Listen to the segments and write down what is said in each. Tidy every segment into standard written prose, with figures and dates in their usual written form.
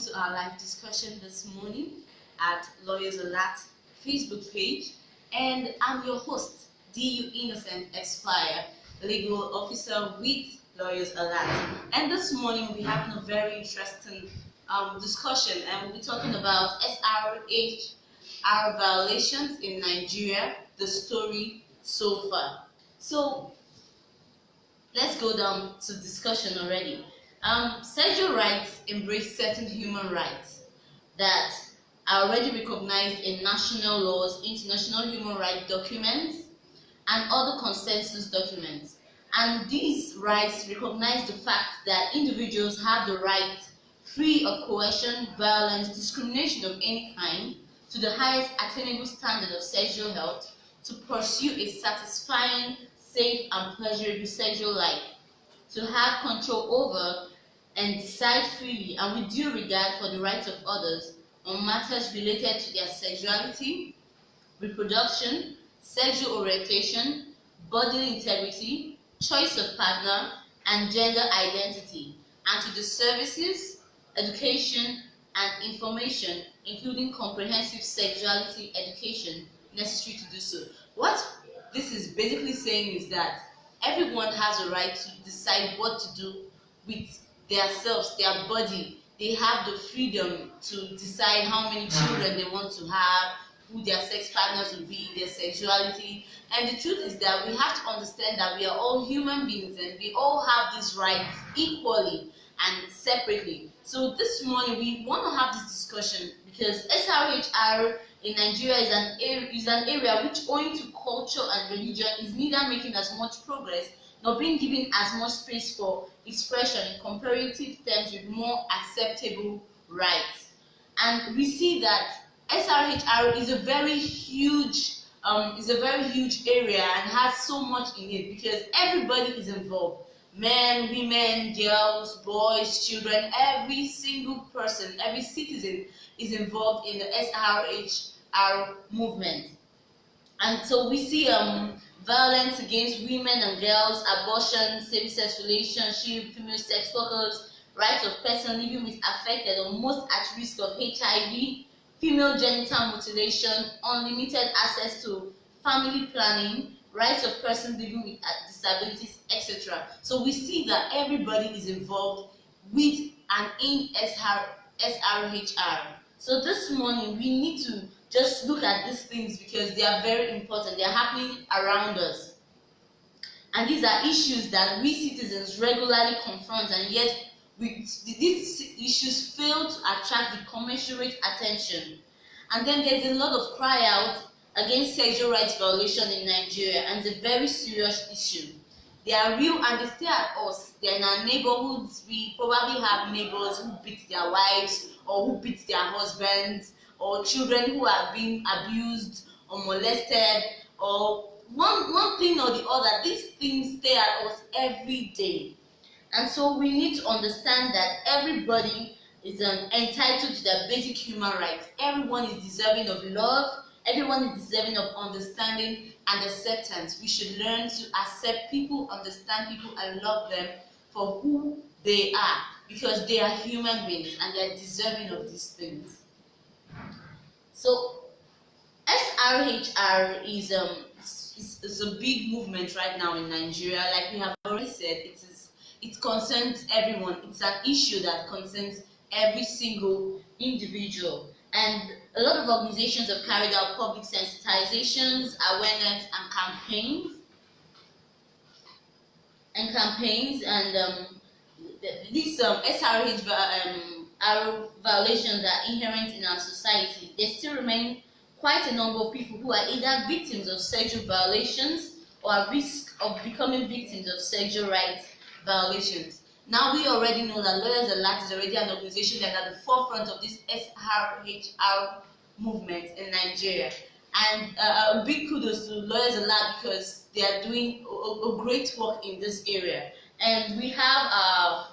To our live discussion this morning at Lawyers Alert Facebook page, and I'm your host, DU Innocent Expire, legal officer with Lawyers Alert. And this morning we'll be having a very interesting discussion, and we'll be talking about SRHR violations in Nigeria, the story so far. So let's go down to discussion already. Sexual rights embrace certain human rights that are already recognized in national laws, international human rights documents, and other consensus documents. And these rights recognize the fact that individuals have the right, free of coercion, violence, discrimination of any kind, to the highest attainable standard of sexual health, to pursue a satisfying, safe, and pleasurable sexual life, to have control over and decide freely and with due regard for the rights of others on matters related to their sexuality, reproduction, sexual orientation, bodily integrity, choice of partner, and gender identity, and to the services, education, and information, including comprehensive sexuality education necessary to do so. What this is basically saying is that everyone has a right to decide what to do with themselves, their body. They have the freedom to decide how many children they want to have, who their sex partners will be, their sexuality. And the truth is that we have to understand that we are all human beings and we all have these rights equally and separately. So this morning we want to have this discussion because SRHR in Nigeria is an area which, owing to culture and religion, is neither making as much progress nor being given as much space for expression in comparative terms with more acceptable rights. And we see that SRHR is a very huge area and has so much in it because everybody is involved. Men, women, girls, boys, children, every single person, every citizen is involved in the SRHR movement. And so we see violence against women and girls, abortion, same-sex relationship, female sex workers, rights of person living with affected or most at risk of HIV, female genital mutilation, unlimited access to family planning, rights of person living with disabilities, etc. So we see that everybody is involved with and in SRHR. So this morning we need to just look at these things because they are very important. They are happening around us. And these are issues that we citizens regularly confront, and yet these issues fail to attract the commensurate attention. And then there's a lot of cry out against sexual rights violation in Nigeria, and it's a very serious issue. They are real and they stay at us. They're in our neighborhoods. We probably have neighbors who beat their wives or who beat their husbands, or children who are being abused or molested, or one thing or the other. These things stay at us every day. And so we need to understand that everybody is entitled to their basic human rights. Everyone is deserving of love. Everyone is deserving of understanding and acceptance. We should learn to accept people, understand people, and love them for who they are, because they are human beings and they are deserving of these things. So SRHR is a big movement right now in Nigeria. Like we have already said, it concerns everyone. It's an issue that concerns every single individual. And a lot of organizations have carried out public sensitizations, awareness, and campaigns. These SRHR violations are inherent in our society. There still remain quite a number of people who are either victims of sexual violations or at risk of becoming victims of sexual rights violations. Now we already know that Lawyers Alert is already an organization that is at the forefront of this SRHR movement in Nigeria. And a big kudos to Lawyers Alert because they are doing a great work in this area. And we have a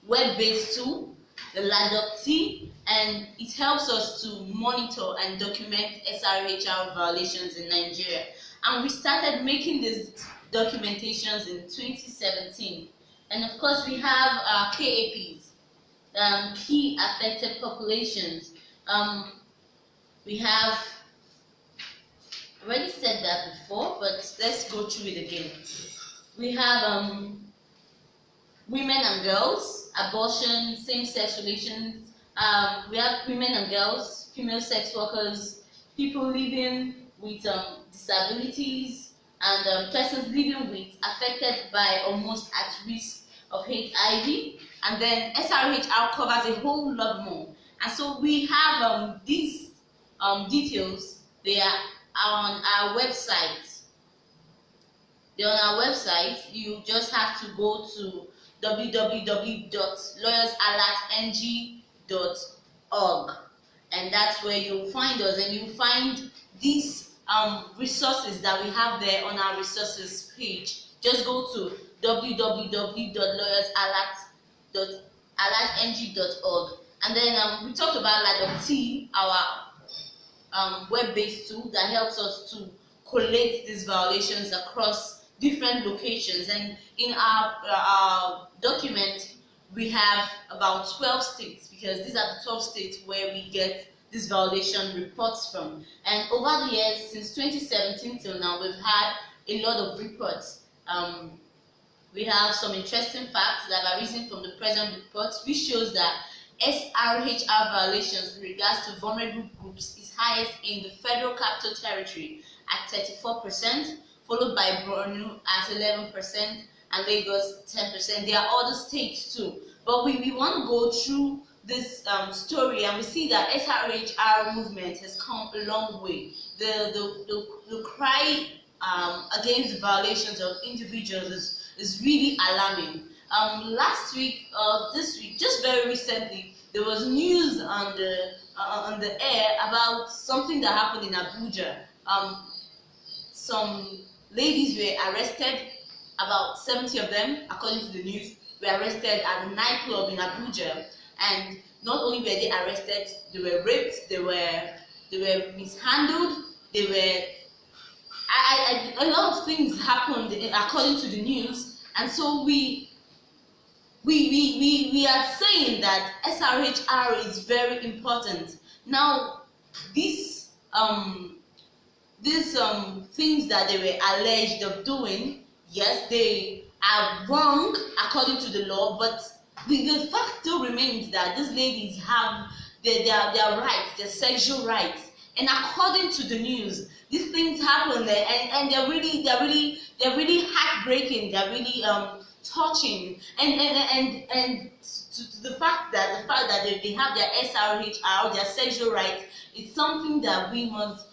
web-based tool, the LADOC, and it helps us to monitor and document SRHR violations in Nigeria. And we started making these documentations in 2017. And of course, we have KAPs, key affected populations. We have already said that before, but let's go through it again. We have women and girls, abortion, same-sex relations. We have women and girls, female sex workers, people living with disabilities, and persons living with affected by or most at risk of HIV. And then SRHR covers a whole lot more. And so we have these details. They are on our website. They're on our website. You just have to go to www.lawyersalertng.org, and that's where you'll find us, and you'll find these resources that we have there on our resources page. Just go to www.lawyersalertng.org, and then we talked about LADOC, our web-based tool that helps us to collate these violations across different locations. And in our document, we have about 12 states, because these are the 12 states where we get these violation reports from. And over the years, since 2017 till now, we've had a lot of reports. We have some interesting facts that are risen from the present reports, which shows that SRHR violations with regards to vulnerable groups is highest in the Federal Capital Territory at 34%, followed by Borno at 11%, and Lagos 10%. There are other states too, but we want to go through this story, and we see that SRHR movement has come a long way. The cry against the violations of individuals is really alarming. Last week, this week, just very recently, there was news on the air about something that happened in Abuja. Some ladies were arrested, about 70 of them, according to the news, were arrested at a nightclub in Abuja. And not only were they arrested, they were raped, they were mishandled, they were a lot of things happened according to the news. And so we are saying that SRHR is very important. Now, these things that they were alleged of doing, yes, they are wrong according to the law, but the fact still remains that these ladies have their rights, their sexual rights. And according to the news, these things happen, and they're really heartbreaking. They're really touching, and to the fact that they have their SRHR, their sexual rights, it's something that we must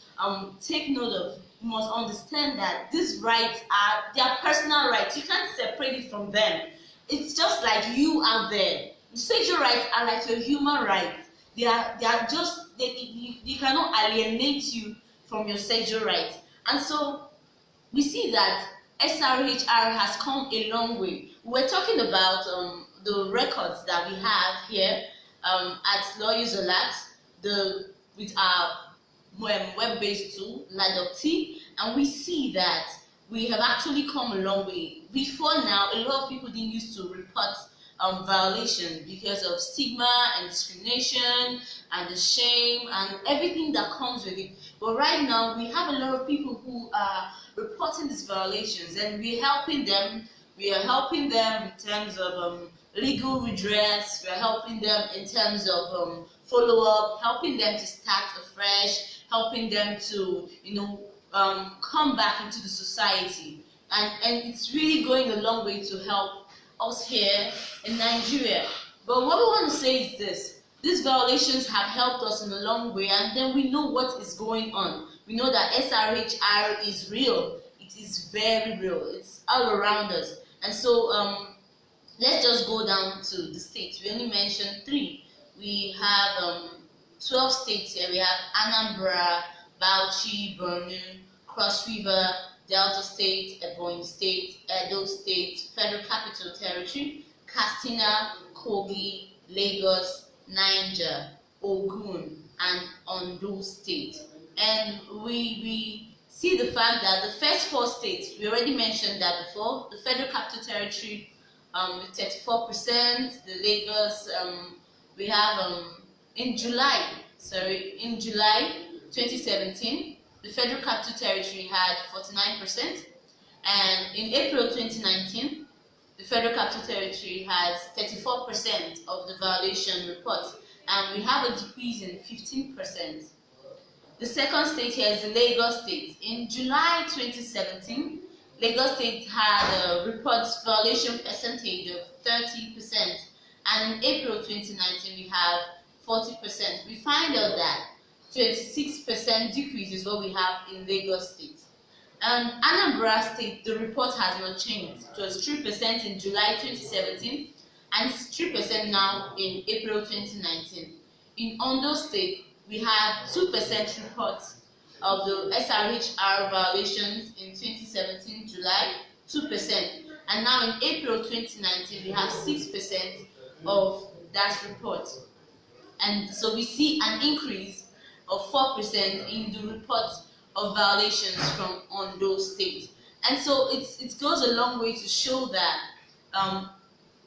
take note of. We must understand that these rights are their personal rights. You can't separate it from them. It's just like you out there. The sexual rights are like your human rights. They are just they cannot alienate you from your sexual rights. And so we see that SRHR has come a long way. We're talking about the records that we have here at Lawyers Alert, with our web-based tool, LADOC, and we see that we have actually come a long way. Before now, a lot of people didn't used to report violation because of stigma and discrimination and the shame and everything that comes with it. But right now, we have a lot of people who are reporting these violations, and we're helping them. We are helping them in terms of legal redress. We're helping them in terms of follow-up, helping them to start afresh, helping them to, come back into the society. And it's really going a long way to help us here in Nigeria. But what we want to say is this: these violations have helped us in a long way, and then we know what is going on. We know that SRHR is real. It is very real. It's all around us. And so let's just go down to the states. We only mentioned 3. We have 12 states here. We have Anambra, Bauchi, Borno, Cross River, Delta State, Ebonyi State, Edo State, Federal Capital Territory, Katsina, Kogi, Lagos, Niger, Ogun, and Ondo State. And we see the fact that the first 4 states, we already mentioned that before, the Federal Capital Territory with 34%, the Lagos we have in July 2017, the Federal Capital Territory had 49%, and in April 2019, the Federal Capital Territory has 34% of the violation reports, and we have a decrease in 15%. The second state here is Lagos State. In July 2017, Lagos State had a reports violation percentage of 30%, and in April 2019 we have 40%. We find out that 26% decrease is what we have in Lagos State. And Anambra State, the report has not changed. It was 3% in July 2017, and it's 3% now in April 2019. In Ondo State, we had 2% reports of the SRHR violations in 2017 July, 2%, and now in April 2019 we have 6% of that report, and so we see an increase of 4% in the reports of violations from Ondo State. And so it goes a long way to show that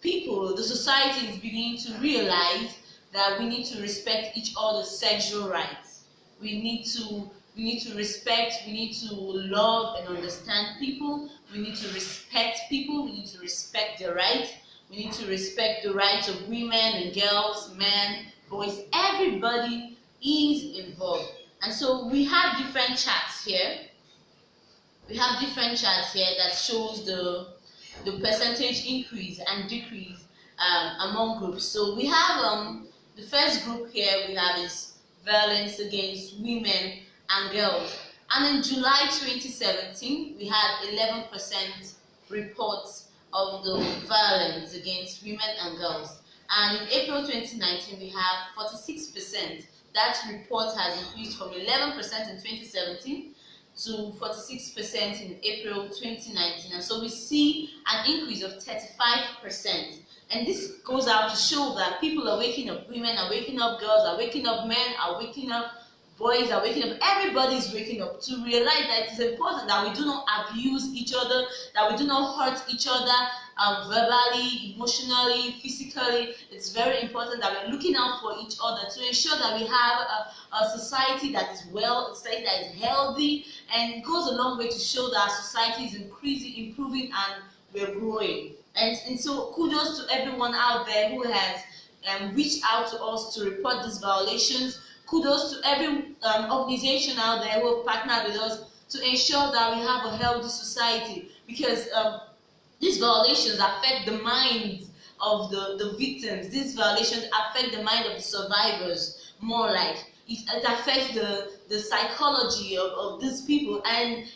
the society is beginning to realize that we need to respect each other's sexual rights. We need to respect, we need to love and understand people. We need to respect people. We need to respect their rights. We need to respect the rights of women and girls, men, boys. Everybody is involved. And so we have different charts here. We have different charts here that shows the percentage increase and decrease among groups. So we have the first group here we have is violence against women and girls. And in July 2017, we had 11% reports of the violence against women and girls. And in April 2019, we have 46%. That report has increased from 11% in 2017 to 46% in April 2019. And so we see an increase of 35%. And this goes out to show that people are waking up. Women are waking up, girls are waking up, men are waking up, boys are waking up. Everybody is waking up to realize that it is important that we do not abuse each other, that we do not hurt each other verbally, emotionally, physically. It's very important that we're looking out for each other to ensure that we have a society that is well, a society that is healthy, and it goes a long way to show that our society is improving, and we're growing. And so kudos to everyone out there who has reached out to us to report these violations. Kudos to every organization out there who have partnered with us to ensure that we have a healthy society, because these violations affect the minds of the victims. These violations affect the mind of the survivors more. Like it affects the psychology of these people, and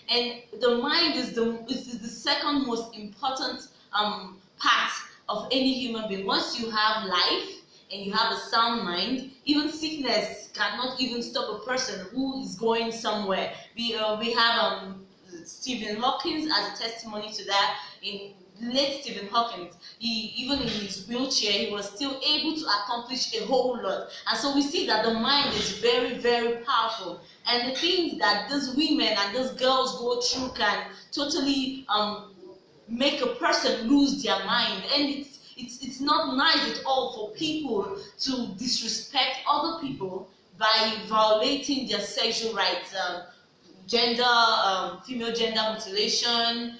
the mind is the second most important part of any human being. Once you have life and you have a sound mind, even sickness cannot even stop a person who is going somewhere. We have Stephen Hawking as a testimony to that. In late Stephen Hawking, even in his wheelchair, he was still able to accomplish a whole lot. And so we see that the mind is very, very powerful. And the things that these women and these girls go through can totally make a person lose their mind. And it's not nice at all for people to disrespect other people by violating their sexual rights, female gender mutilation,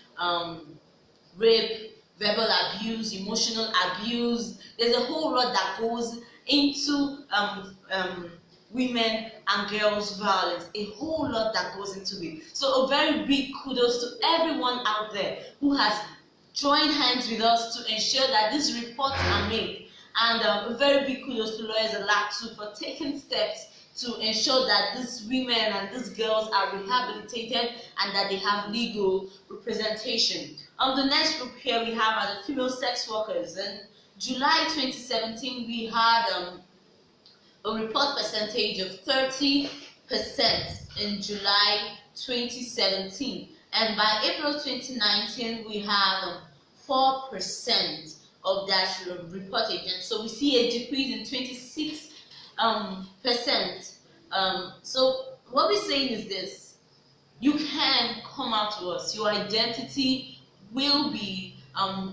rape, verbal abuse, emotional abuse. There's a whole lot that goes into women and girls violence, a whole lot that goes into it. So a very big kudos to everyone out there who has joined hands with us to ensure that these reports are made. And a very big kudos to Lawyers Alert too for taking steps to ensure that these women and these girls are rehabilitated and that they have legal representation. The next group here we have are the female sex workers. In July 2017, we had a report percentage of 30% in July 2017. And by April 2019, we have 4% of that reportage. And so we see a decrease in 26%. So what we're saying is this: you can come out to us. Your identity will be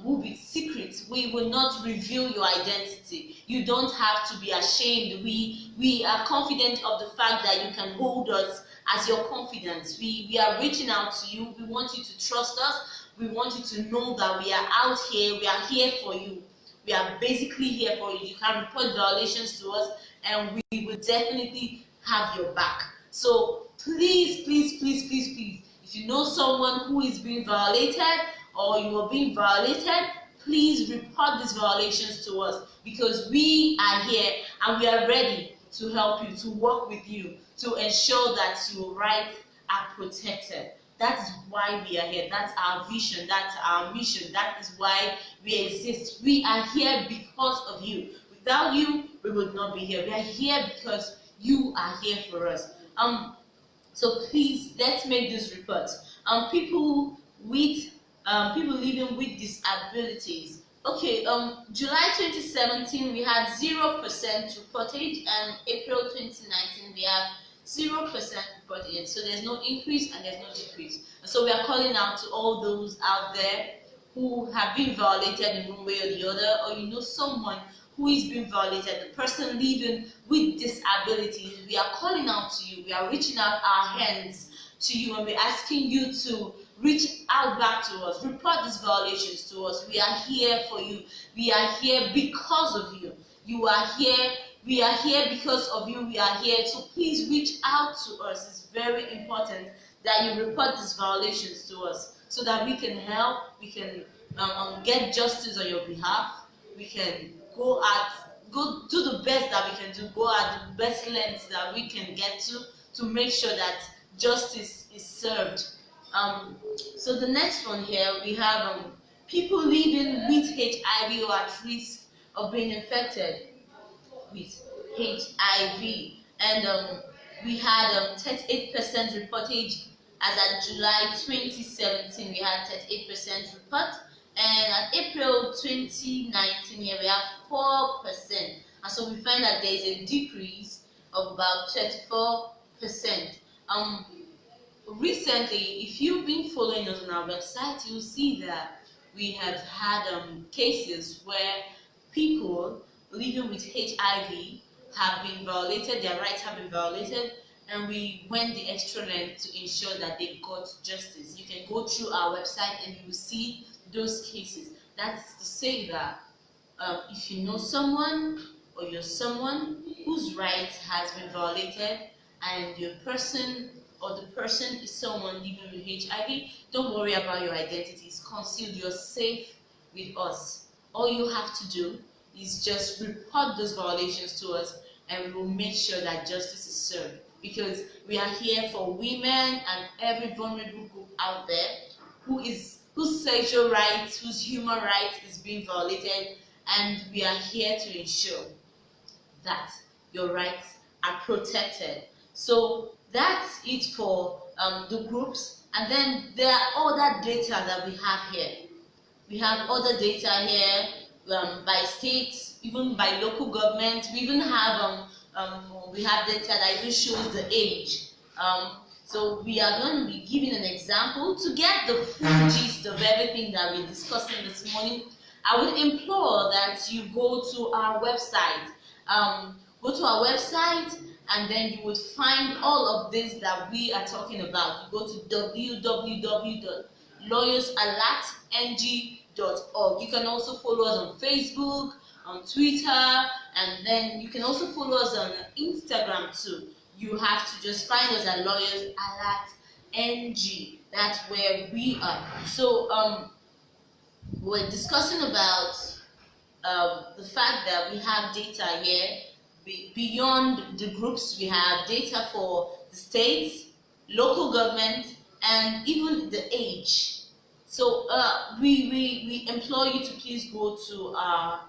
will be secret. We will not reveal your identity. You don't have to be ashamed. We are confident of the fact that you can hold us as your confidence. We are reaching out to you. We want you to trust us. We want you to know that we are out here. We are here for you. We are basically here for you. You can report violations to us, and we will definitely have your back. So please, please, please, please, please, if you know someone who is being violated or you are being violated, please report these violations to us, because we are here and we are ready to help you, to work with you, to ensure that your rights are protected. That is why we are here. That's our vision. That's our mission. That is why we exist. We are here because of you. Without you, we would not be here. We are here because you are here for us. So please, let's make this report. People living with disabilities. Okay. July 2017 we had 0% reportage, and April 2019 we have 0% reported. So there's no increase and there's no decrease. And so we are calling out to all those out there who have been violated in one way or the other, or you know someone who is being violated, the person living with disabilities. We are calling out to you. We are reaching out our hands to you, and we're asking you to reach out back to us. Report these violations to us. We are here for you. We are here because of you. You are here. We are here because of you. We are here. So please reach out to us. It's very important that you report these violations to us, so that we can help. We can get justice on your behalf. We can go do the best that we can do. Go at the best lengths that we can get to make sure that justice is served. So the next one here, we have people living with HIV or at risk of being infected with HIV, and we had 38% reportage. As at July 2017 we had 38% report, and at April 2019 here we have 4%, and so we find that there is a decrease of about 34%. Recently, if you've been following us on our website, you'll see that we have had cases where people living with HIV have been violated, their rights have been violated, and we went the extra length to ensure that they got justice. You can go through our website and you will see those cases. That's to say that if you know someone or you're someone whose rights has been violated, and your person or the person is someone living with HIV, don't worry about your identity. It's concealed. You're safe with us. All you have to do is just report those violations to us, and we will make sure that justice is served, because we are here for women and every vulnerable group out there whose sexual rights, whose human rights is being violated, and we are here to ensure that your rights are protected. So that's it for the groups, and then there are other data that we have here. We have other data here by states, even by local government. We even have we have data that even shows the age. So we are going to be giving an example to get the full gist of everything that we're discussing this morning. I would implore that you go to our website. Go to our website, and then you would find all of this that we are talking about. You go to www.lawyersalertng.org. You can also follow us on Facebook, on Twitter, and then you can also follow us on Instagram too. You have to just find us at Lawyers Alert NG. That's where we are. So we're discussing about the fact that we have data here. Beyond the groups, we have data for the states, local government, and even the age. So we implore you to please go to our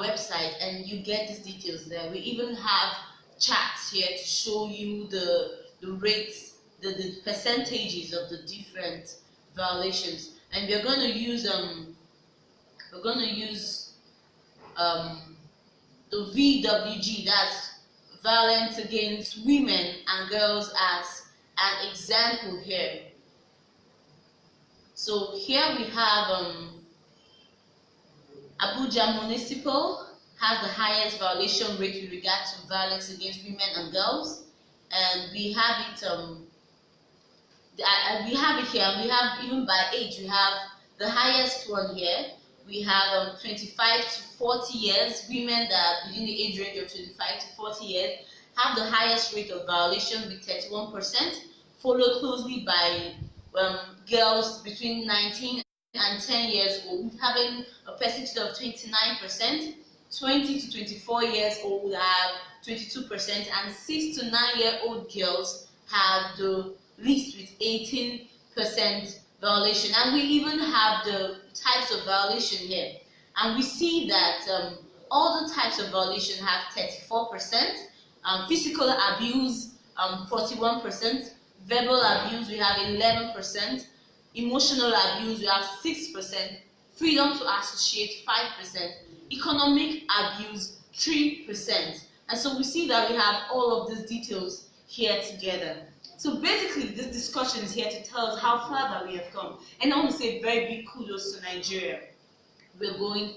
website, and you get these details there. We even have charts here to show you the rates, the percentages of the different violations, and we're going to use the VWG, that's violence against women and girls, as an example here. So here we have Abuja Municipal has the highest violation rate with regard to violence against women and girls, and we have it we have it here. We have even by age. We have the highest one here. We have 25 to 40 years. Women that are within the age range of 25 to 40 years have the highest rate of violation with 31%, followed closely by girls between 19 and 10 years old, having a percentage of 29%. 20 to 24 years old have 22%, and 6 to 9-year-old girls have the least with 18% violation. And we even have the types of violation here, and we see that all the types of violation have 34%, physical abuse 41%, verbal abuse we have 11%, emotional abuse we have 6%, freedom to associate 5%, economic abuse 3%. And so we see that we have all of these details here together. So basically this discussion is here to tell us how far that we have come. And I want to say very big kudos to Nigeria. We're going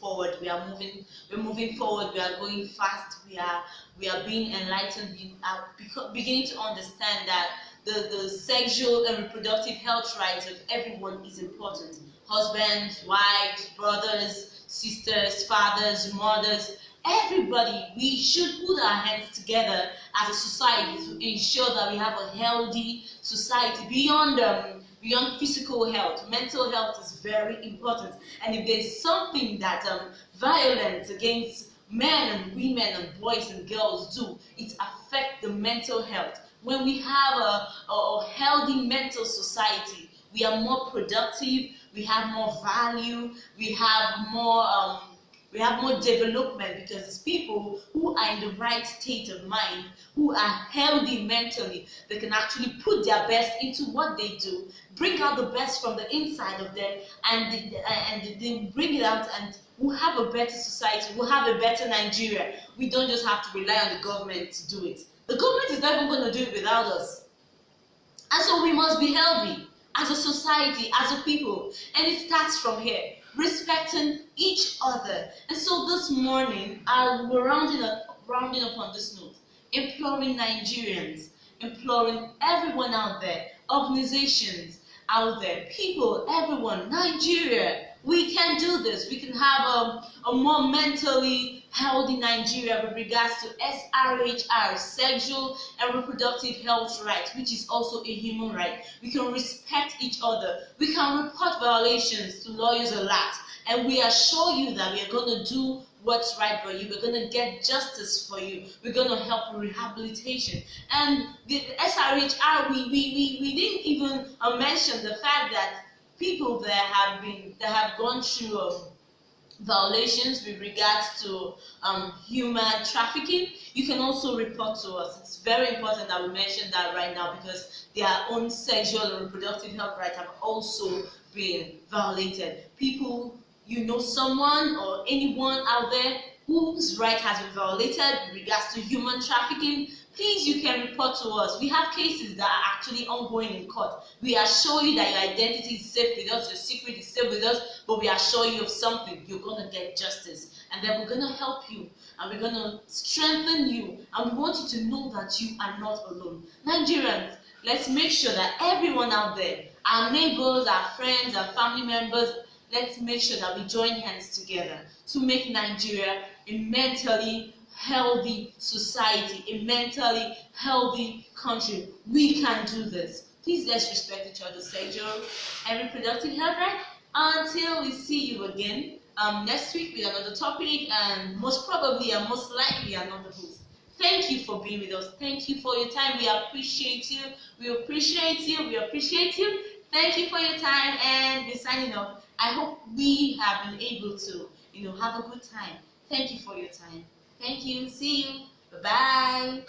forward, we're moving forward, we are going fast, we are being enlightened, we are beginning to understand that the sexual and reproductive health rights of everyone is important. Husbands, wives, brothers, sisters, fathers, mothers, everybody, we should put our hands together as a society to ensure that we have a healthy society beyond physical health. Mental health is very important, and if there's something that violence against men and women and boys and girls do, it affects the mental health. When we have a healthy mental society, we are more productive, we have more value, we have more development, because it's people who are in the right state of mind, who are healthy mentally, they can actually put their best into what they do, bring out the best from the inside of them, and they bring it out, and we'll have a better society, we'll have a better Nigeria. We don't just have to rely on the government to do it. The government is not even going to do it without us. And so we must be healthy as a society, as a people, and it starts from here, respecting each other. And so this morning, we're rounding up on this note, imploring Nigerians, imploring everyone out there, organizations out there, people, everyone, Nigeria, we can do this. We can have a more mentally healthy Nigeria with regards to SRHR, sexual and reproductive health rights, which is also a human right. We can respect each other. We can report violations to Lawyers Alert, and we assure you that we are going to do what's right for you. We're going to get justice for you. We're going to help with rehabilitation. And the SRHR, we didn't even mention the fact that people that have gone through violations with regards to human trafficking, you can also report to us. It's very important that we mention that right now, because their own sexual and reproductive health rights have also been violated. People, you know someone or anyone out there whose right has been violated with regards to human trafficking, please, you can report to us. We have cases that are actually ongoing in court. We assure you that your identity is safe with us, your secret is safe with us, but we assure you of something. You're going to get justice. And then we're going to help you, and we're going to strengthen you, and we want you to know that you are not alone. Nigerians, let's make sure that everyone out there, our neighbors, our friends, our family members, let's make sure that we join hands together to make Nigeria a mentally healthy society, a mentally healthy country. We can do this. Please, let's respect each other's sexual and reproductive health right. Until we see you again next week with another topic, and most probably and most likely another host. Thank you for being with us. Thank you for your time. We appreciate you. We appreciate you. We appreciate you. Thank you for your time, and we're signing off. I hope we have been able to, have a good time. Thank you for your time. Thank you. See you. Bye-bye.